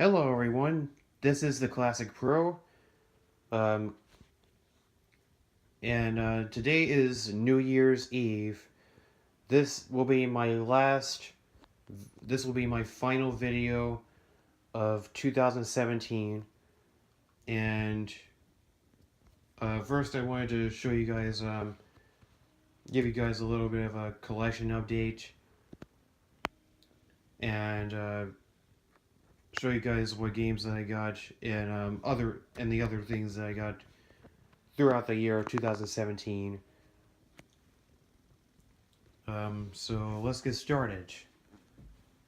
Hello, everyone. This is the Classic Pro, um, and today is New Year's Eve. This will be my last. This will be my final video of 2017, and first I wanted to show you guys, give you guys a little bit of a collection update, and show you guys what games that I got and the other things that I got throughout the year of 2017. So let's get started.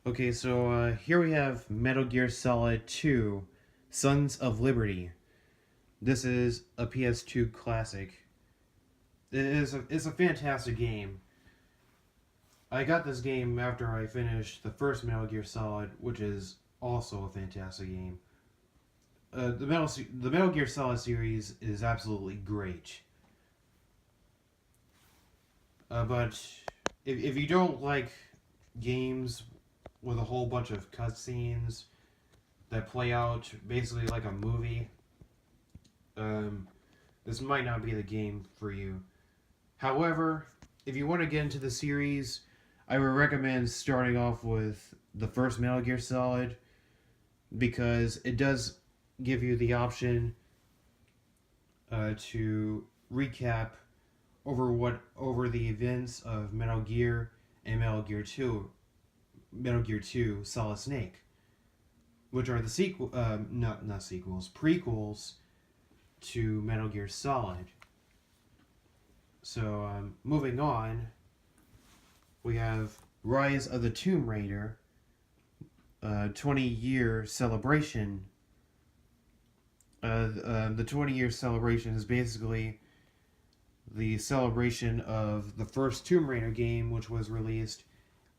Okay, so here we have Metal Gear Solid 2, Sons of Liberty. This is a PS2 classic. It's a fantastic game. I got this game after I finished the first Metal Gear Solid, which is also a fantastic game. The Metal Gear Solid series is absolutely great. But if you don't like games with a whole bunch of cutscenes that play out basically like a movie, this might not be the game for you. However, if you want to get into the series, I would recommend starting off with the first Metal Gear Solid because it does give you the option to recap over the events of Metal Gear and Metal Gear 2 Solid Snake, which are the not sequels, prequels to Metal Gear Solid. So, moving on, we have Rise of the Tomb Raider, 20-year celebration. The 20-year celebration is basically the celebration of the first Tomb Raider game, which was released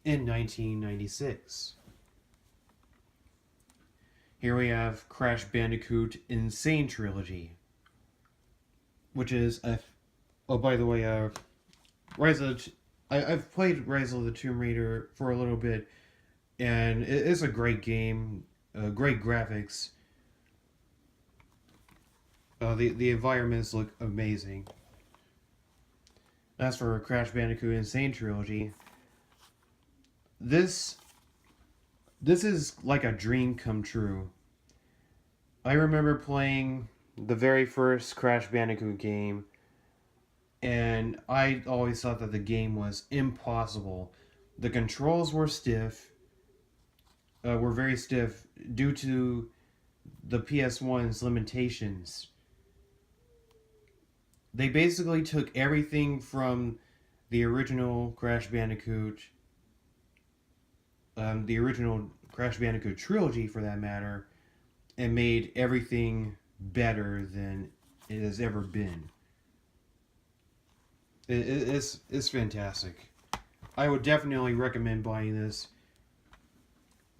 in 1996. Here we have Crash Bandicoot N. Sane Trilogy, which is a... Oh, by the way, I've played Rise of the Tomb Raider for a little bit, and it is a great game, great graphics. The environments look amazing. As for Crash Bandicoot N. Sane Trilogy, this is like a dream come true. I remember playing the very first Crash Bandicoot game, and I always thought that the game was impossible. The controls were very stiff due to the PS1's limitations. They basically took everything from the original Crash Bandicoot, the original Crash Bandicoot trilogy for that matter, and made everything better than it has ever been. It's fantastic. I would definitely recommend buying this.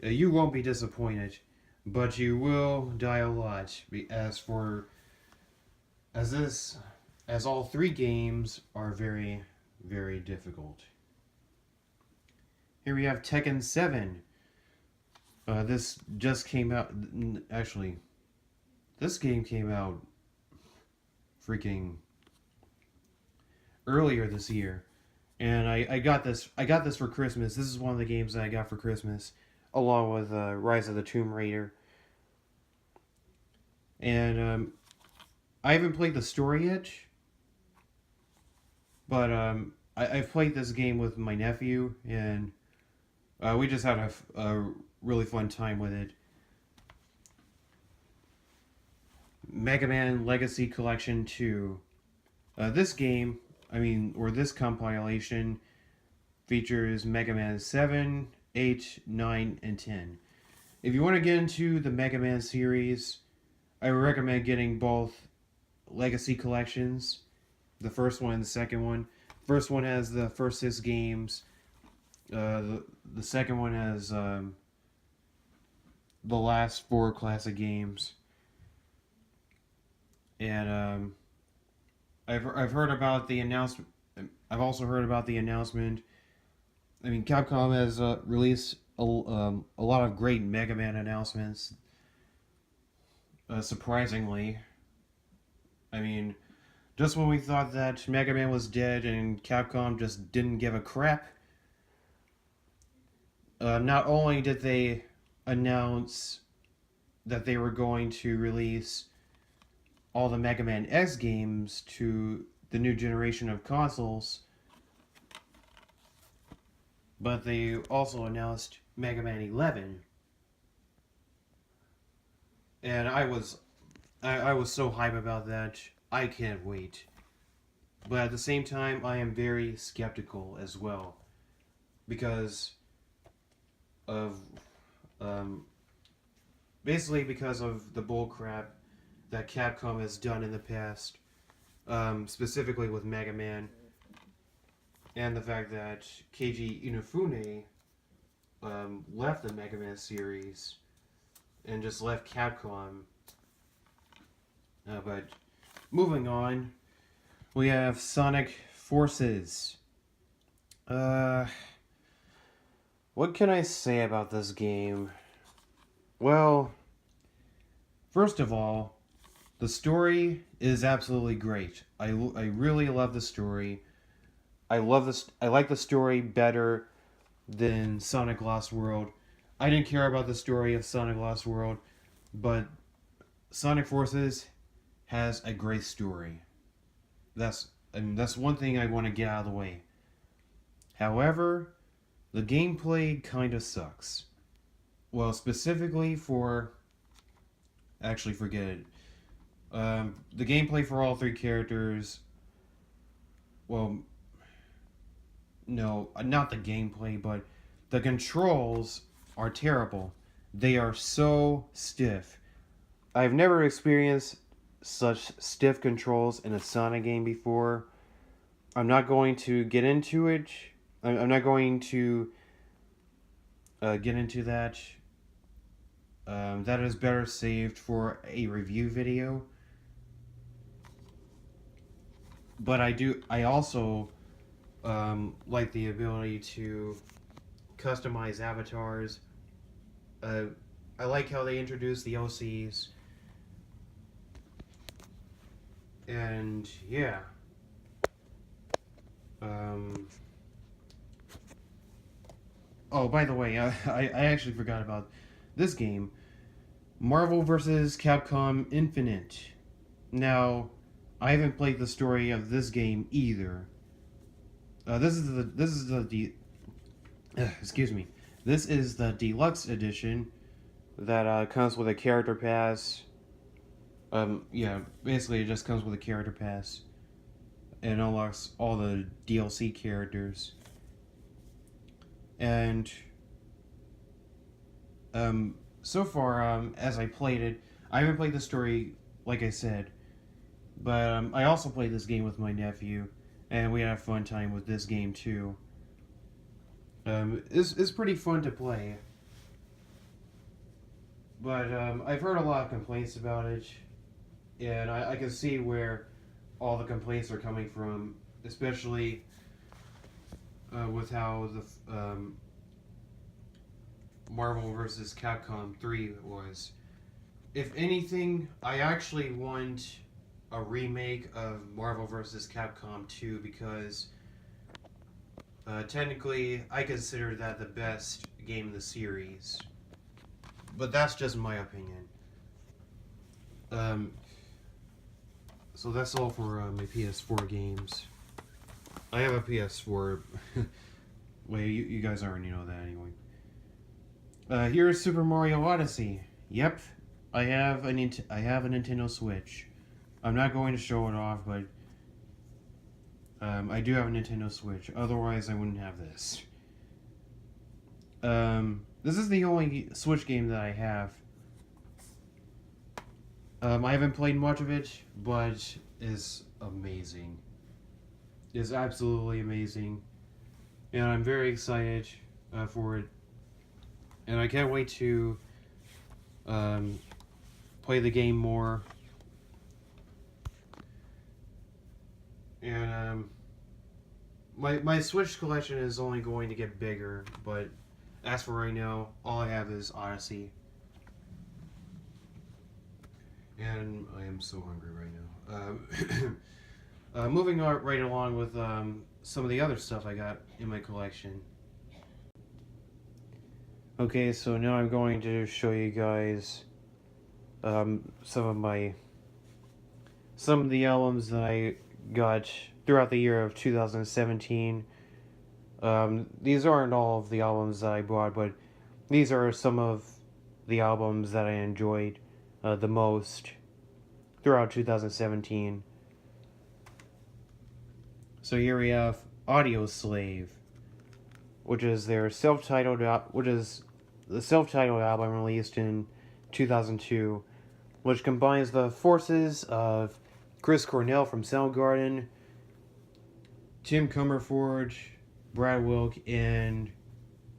You won't be disappointed, but you will die a lot. As all three games are very, very difficult. Here we have Tekken 7. This just came out. Actually, this game came out freaking earlier this year, and I got this. I got this for Christmas. This is one of the games that I got for Christmas, along with Rise of the Tomb Raider. And I haven't played the story yet, but I've played this game with my nephew, and we just had a really fun time with it. Mega Man Legacy Collection 2. This game, this compilation features Mega Man 7, 8, 9, and 10. If you want to get into the Mega Man series, I would recommend getting both Legacy Collections, the first one and the second one. First one has the first 6 games. The second one has the last 4 classic games. And I've heard about the announcement. I've also heard about the announcement. Capcom has released a lot of great Mega Man announcements. surprisingly. I mean, just when we thought that Mega Man was dead and Capcom just didn't give a crap, not only did they announce that they were going to release all the Mega Man X games to the new generation of consoles, but they also announced Mega Man 11. And I was so hyped about that. I can't wait. But at the same time, I am very skeptical as well, because of basically because of the bullcrap that Capcom has done in the past, specifically with Mega Man, and the fact that Keiji Inafune left the Mega Man series and just left Capcom. But moving on, we have Sonic Forces. What can I say about this game? Well, first of all, the story is absolutely great. I really love the story. I like the story better than Sonic Lost World. I didn't care about the story of Sonic Lost World, but Sonic Forces has a great story. That's one thing I want to get out of the way. However, the gameplay kind of sucks. Well, specifically for... Actually, forget it. The gameplay for all three characters... Well, no, not the gameplay, but the controls are terrible. They are so stiff. I've never experienced such stiff controls in a Sonic game before. I'm not going to get into it. I'm not going to get into that. That is better saved for a review video. But I also like the ability to customize avatars. I like how they introduce the OCs. And yeah. Oh, by the way, I actually forgot about this game. Marvel vs. Capcom Infinite. Now, I haven't played the story of this game either. This is the excuse me. This is the deluxe edition that comes with a character pass. Yeah, basically it just comes with a character pass and unlocks all the DLC characters. And so far, as I played it, I haven't played the story, like I said, but I also played this game with my nephew, and we had a fun time with this game too. It's pretty fun to play, but I've heard a lot of complaints about it, and I can see where all the complaints are coming from, especially with how the Marvel vs. Capcom 3 was. If anything, I actually want a remake of Marvel vs. Capcom 2 because technically I consider that the best game in the series. But that's just my opinion. So that's all for my PS4 games. I have a PS4. Wait, you guys already know that anyway. Here's Super Mario Odyssey. Yep, I have a Nintendo Switch. I'm not going to show it off, but I do have a Nintendo Switch. Otherwise, I wouldn't have this. This is the only Switch game that I have. I haven't played much of it, but it's amazing. It's absolutely amazing, and I'm very excited for it. And I can't wait to play the game more. And my Switch collection is only going to get bigger, but as for right now, all I have is Odyssey. And I am so hungry right now. Moving on right along with some of the other stuff I got in my collection. Okay, so now I'm going to show you guys some of the albums that I got throughout the year of 2017. These aren't all of the albums that I bought, but these are some of the albums that I enjoyed the most throughout 2017. So here we have Audio Slave, which is the self-titled album released in 2002, which combines the forces of Chris Cornell from Soundgarden, Tim Comerford, Brad Wilk, and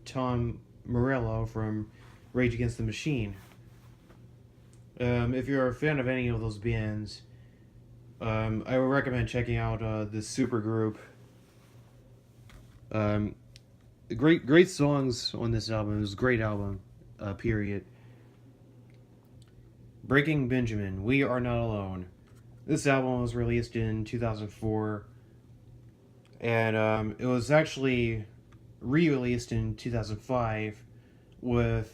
Tom Morello from Rage Against the Machine. If you're a fan of any of those bands, I would recommend checking out this supergroup. Great songs on this album. It was a great album, period. Breaking Benjamin, We Are Not Alone. This album was released in 2004, and it was actually re-released in 2005 with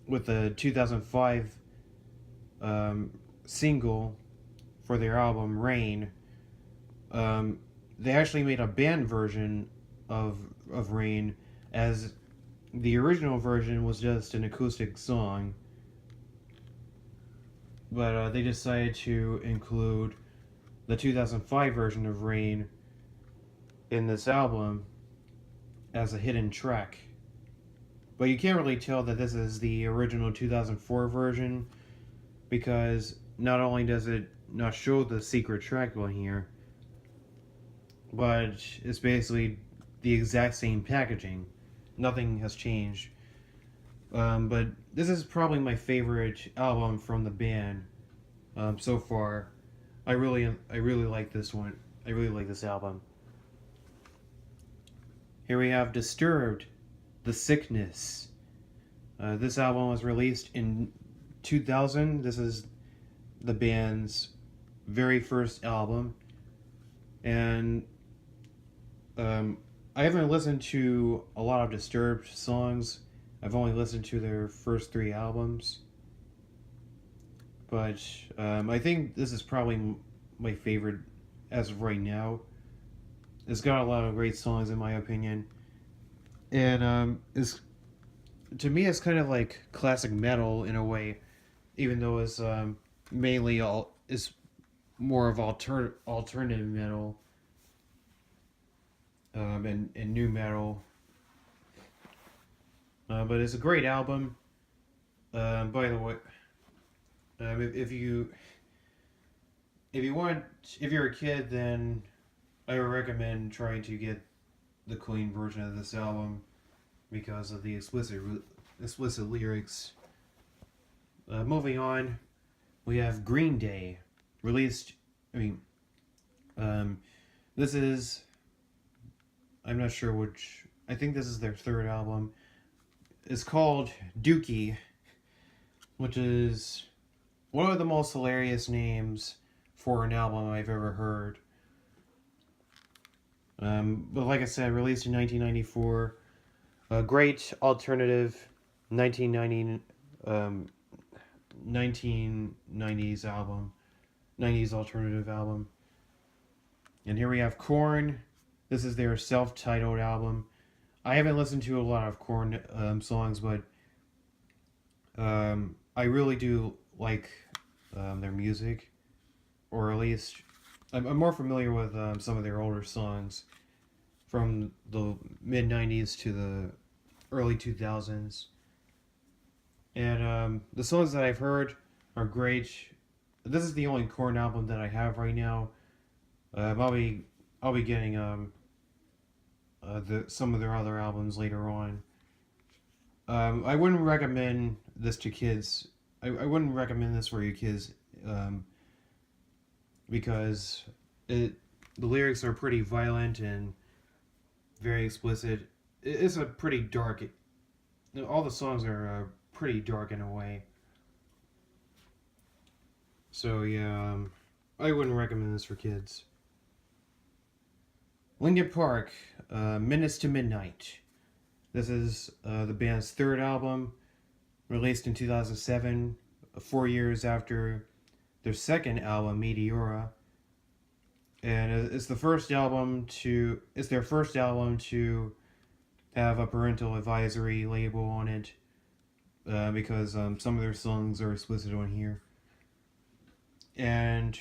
the 2005 single for their album Rain. They actually made a band version of Rain, as the original version was just an acoustic song, but they decided to include the 2005 version of Rain in this album as a hidden track. But you can't really tell that this is the original 2004 version, because not only does it not show the secret track on here, but it's basically the exact same packaging. Nothing has changed. But this is probably my favorite album from the band so far. I really like this one. I really like this album. Here we have Disturbed, The Sickness. This album was released in 2000. This is the band's very first album, and I haven't listened to a lot of Disturbed songs. I've only listened to their first 3 albums, but I think this is probably my favorite as of right now. It's got a lot of great songs in my opinion, and it's, to me, it's kind of like classic metal in a way, even though it's mainly it's more of alternative metal and new metal. But it's a great album. By the way, if you're a kid, then I would recommend trying to get the clean version of this album because of the explicit lyrics. Moving on, we have Green Day, released. This is, I'm not sure which. I think this is their 3rd album. It's called Dookie, which is one of the most hilarious names for an album I've ever heard. But like I said, released in 1994. A great alternative 1990s album. 90s alternative album. And here we have Korn. This is their self-titled album. I haven't listened to a lot of Korn songs, but I really do like their music, or at least I'm more familiar with some of their older songs from the mid-90s to the early 2000s. And the songs that I've heard are great. This is the only Korn album that I have right now. I'll be getting some of their other albums later on. I wouldn't recommend this to kids. I wouldn't recommend this for your kids, because the lyrics are pretty violent and very explicit. It's a pretty dark. All the songs are pretty dark in a way. So yeah, I wouldn't recommend this for kids. Linkin Park, Minutes to Midnight. This is the band's third album, released in 2007, 4 years after their second album, Meteora. And it's their first album to have a parental advisory label on it, because some of their songs are explicit on here. And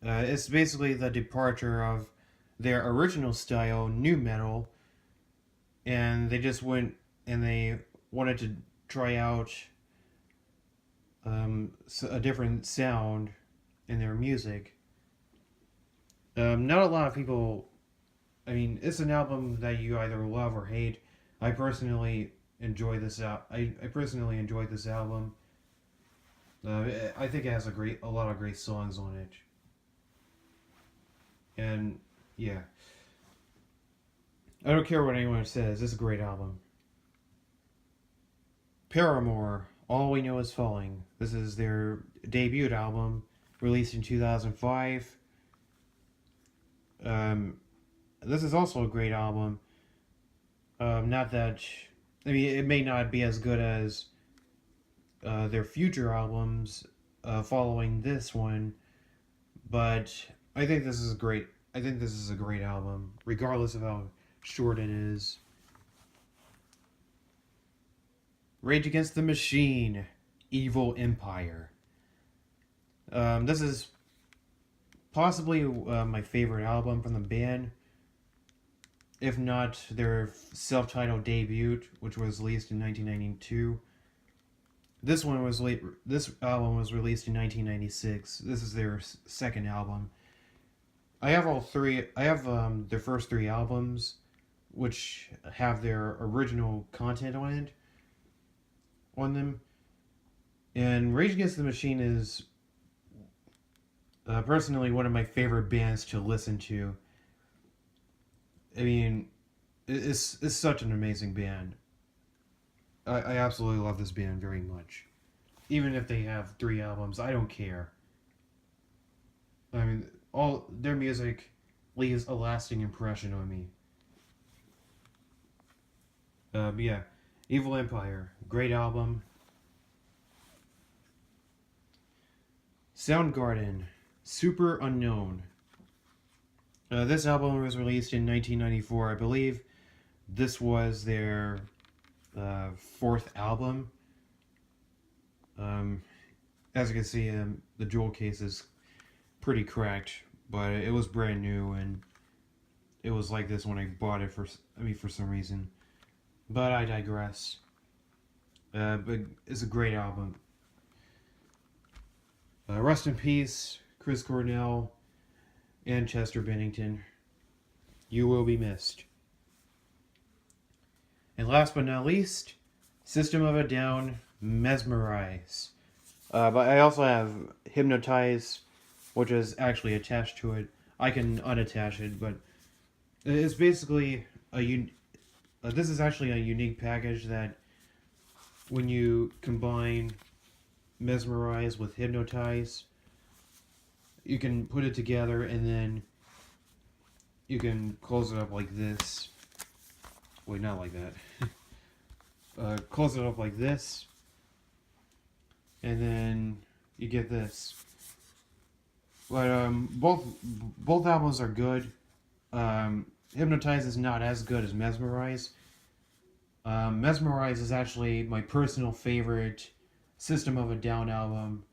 it's basically the departure of their original style, nu metal, and they just went and they wanted to try out a different sound in their music. Not a lot of people. I mean, it's an album that you either love or hate. I personally enjoy this out. I personally enjoyed this album. I think it has a lot of great songs on it. And yeah, I don't care what anyone says. It's a great album. Paramore, All We Know Is Falling. This is their debut album, released in 2005. This is also a great album. Not that, I mean, it may not be as good as their future albums following this one, but I think this is great. I think this is a great album, regardless of how short it is. Rage Against the Machine, Evil Empire. This is possibly my favorite album from the band, if not their self-titled debut, which was released in 1992. This album was released in 1996. This is their second album. I have all three. I have their first three albums, which have their original content on them. And Rage Against the Machine is personally one of my favorite bands to listen to. I mean, it's such an amazing band. I absolutely love this band very much. Even if they have three albums, I don't care. I mean, all their music leaves a lasting impression on me. But yeah, Evil Empire, great album. Soundgarden, Super Unknown. This album was released in 1994, I believe. This was their fourth album. As you can see, the jewel case is pretty cracked, but it was brand new, and it was like this when I bought it for some reason. But I digress. But it's a great album. Rest in peace, Chris Cornell and Chester Bennington. You will be missed. And last but not least, System of a Down, Mesmerize. But I also have Hypnotize, which is actually attached to it. I can unattach it, but it's basically this is actually a unique package that when you combine Mesmerize with Hypnotize, you can put it together and then you can close it up like this. Wait, not like that. Close it up like this, and then you get this. But both albums are good. Hypnotize is not as good as Mesmerize. Mesmerize is actually my personal favorite System of a Down album.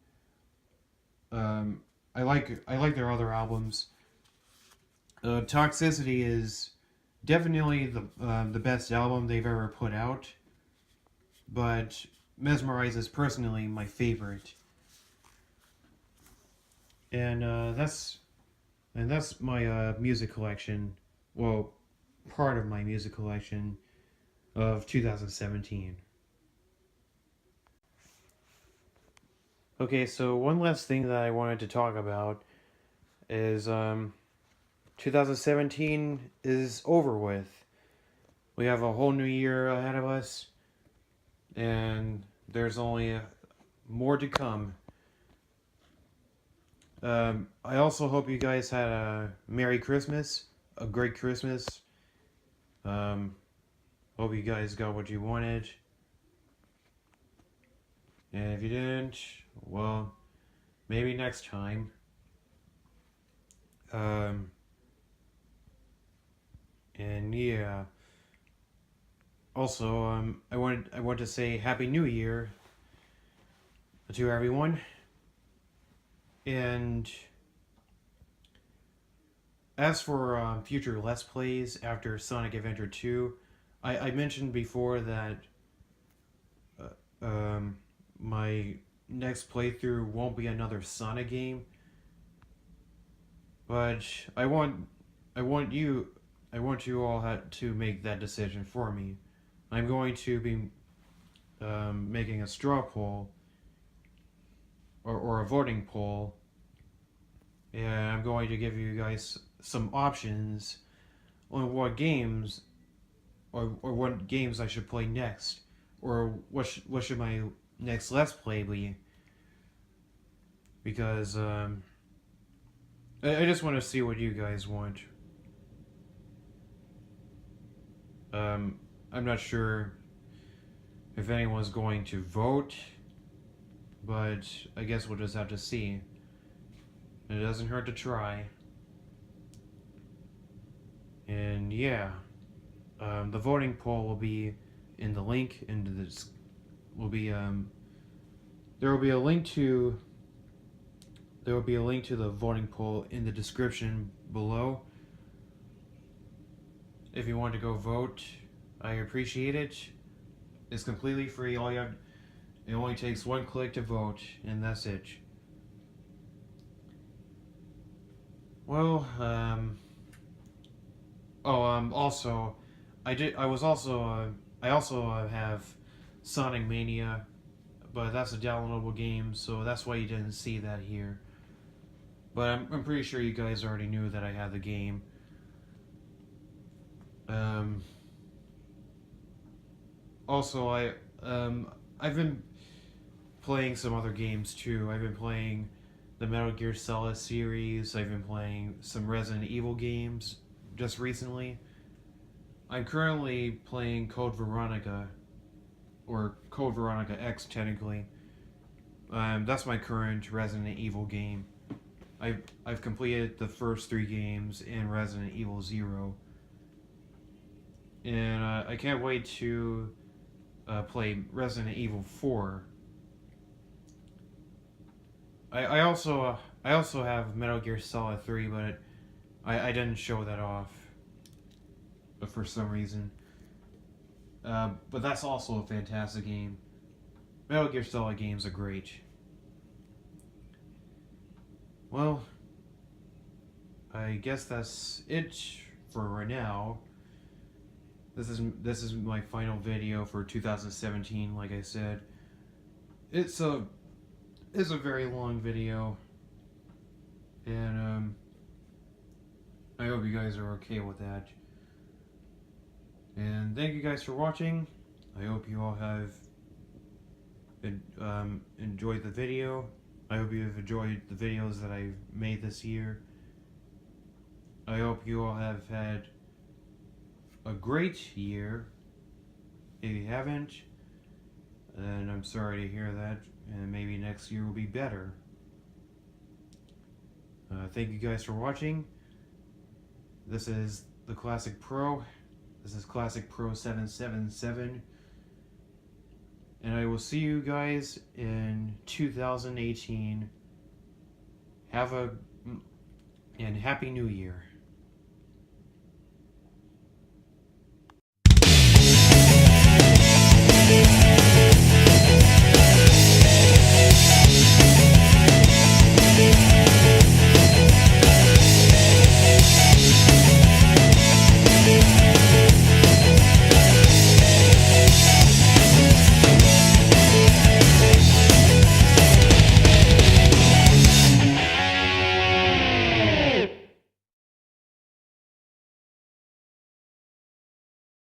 I like their other albums. Toxicity is definitely the best album they've ever put out, but Mesmerize is personally my favorite. And that's my music collection. Well, part of my music collection of 2017. Okay, so one last thing that I wanted to talk about is 2017 is over with. We have a whole new year ahead of us, and there's only more to come. I also hope you guys had a Merry Christmas, a great Christmas. Um, Hope you guys got what you wanted. And if you didn't, well, maybe next time. Um, and yeah. Also, I want to say Happy New Year to everyone. And as for future Let's Plays after Sonic Adventure 2, I mentioned before that my next playthrough won't be another Sonic game, but I want you all to make that decision for me. I'm going to be making a straw poll or a voting poll, and I'm going to give you guys some options on what games or what games I should play next, or what should my next Let's Play be, because I just want to see what you guys want. I'm not sure if anyone's going to vote, but I guess we'll just have to see. It doesn't hurt to try. And yeah, the voting poll will be in the link into this. Will be there will be a link to the voting poll in the description below. If you want to go vote, I appreciate it. It's completely free. It only takes one click to vote, and that's it. Well, also, I also have Sonic Mania, but that's a downloadable game, so that's why you didn't see that here. But I'm pretty sure you guys already knew that I had the game. Also, I've been playing some other games too. I've been playing the Metal Gear Solid series. I've been playing some Resident Evil games just recently. I'm currently playing Code Veronica, or Code Veronica X technically. That's my current Resident Evil game. I've completed the first 3 games in Resident Evil 0. And I can't wait to play Resident Evil 4. I also have Metal Gear Solid 3, but I didn't show that off for some reason. But that's also a fantastic game. Metal Gear Solid games are great. Well, I guess that's it for right now. This is my final video for 2017. Like I said, it's a very long video, and I hope you guys are okay with that. And thank you guys for watching. I hope you all have enjoyed the video. I hope you have enjoyed the videos that I've made this year. I hope you all have had a great year. If you haven't, then I'm sorry to hear that, and maybe next year will be better. Thank you guys for watching. This is the Classic Pro. This is Classic Pro 777. And I will see you guys in 2018. And Happy New Year.